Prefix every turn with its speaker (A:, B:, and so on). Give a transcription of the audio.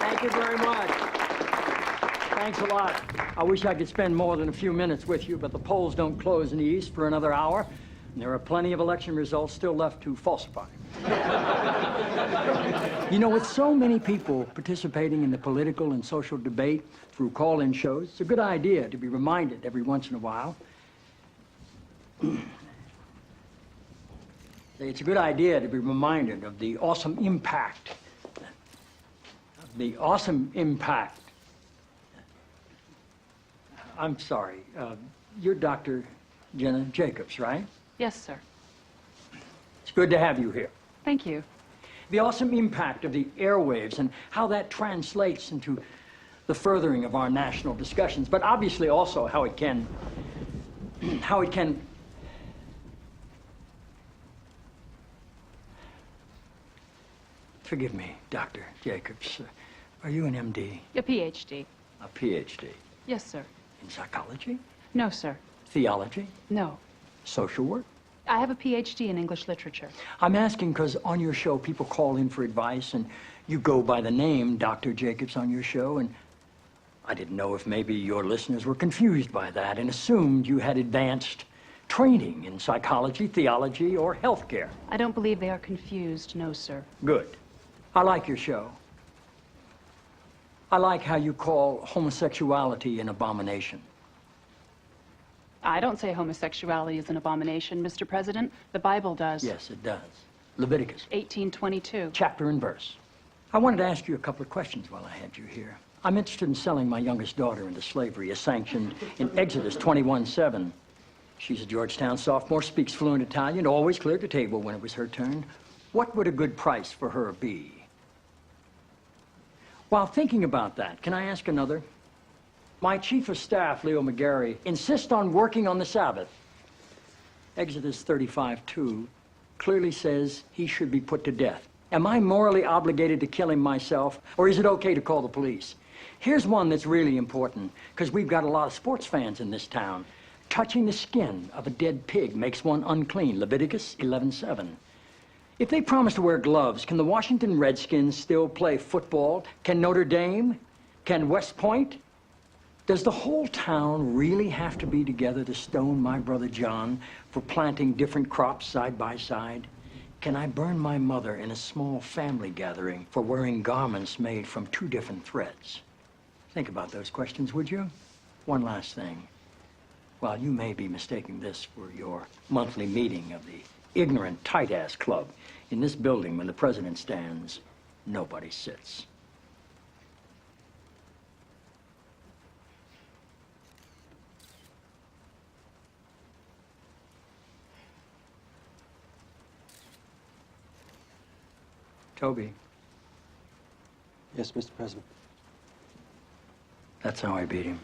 A: Thank you very much. Thanks a lot. I wish I could spend more than a few minutes with you, but the polls don't close in the East for another hour, and there are plenty of election results still left to falsify. You know, with so many people participating in the political and social debate through call-in shows, it's a good idea to be reminded every once in a while. It's a good idea to be reminded of the awesome impact. I'm sorry, you're Dr. Jenna Jacobs, right?
B: Yes, sir.
A: It's good to have you here.
B: Thank you.
A: The awesome impact of the airwaves and how that translates into the furthering of our national discussions, but obviously also how it can forgive me, Dr. Jacobs. Are you an MD?
B: A PhD.
A: A PhD?
B: Yes, sir.
A: In psychology?
B: No, sir.
A: Theology?
B: No.
A: Social work?
B: I have a PhD in English literature.
A: I'm asking because on your show, people call in for advice, and you go by the name Dr. Jacobs on your show, and I didn't know if maybe your listeners were confused by that and assumed you had advanced training in psychology, theology, or healthcare.
B: I don't believe they are confused, no, sir.
A: Good. I like your show. I like how you call homosexuality an abomination.
B: I don't say homosexuality is an abomination, Mr. President. The Bible does.
A: Yes, it does. Leviticus
B: 18:22.
A: chapter and verse. I wanted to ask you a couple of questions while I had you here. I'm interested in selling my youngest daughter into slavery, as sanctioned in Exodus 21:7. She's a Georgetown sophomore, speaks fluent Italian, always cleared the table when it was her turn. What would a good price for her be? While thinking about that, can I ask another? My chief of staff, Leo McGarry, insists on working on the Sabbath. Exodus 35:2 clearly says he should be put to death. Am I morally obligated to kill him myself, or is it okay to call the police? Here's one that's really important, because we've got a lot of sports fans in this town. Touching the skin of a dead pig makes one unclean, Leviticus 11:7. If they promise to wear gloves, can the Washington Redskins still play football? Can Notre Dame? Can West Point? Does the whole town really have to be together to stone my brother John for planting different crops side by side? Can I burn my mother in a small family gathering for wearing garments made from two different threads? Think about those questions, would you? One last thing. While you may be mistaking this for your monthly meeting of the ignorant tight-ass club, in this building, when the president stands, nobody sits. Toby.
C: Yes, Mr. President.
A: That's how I beat him.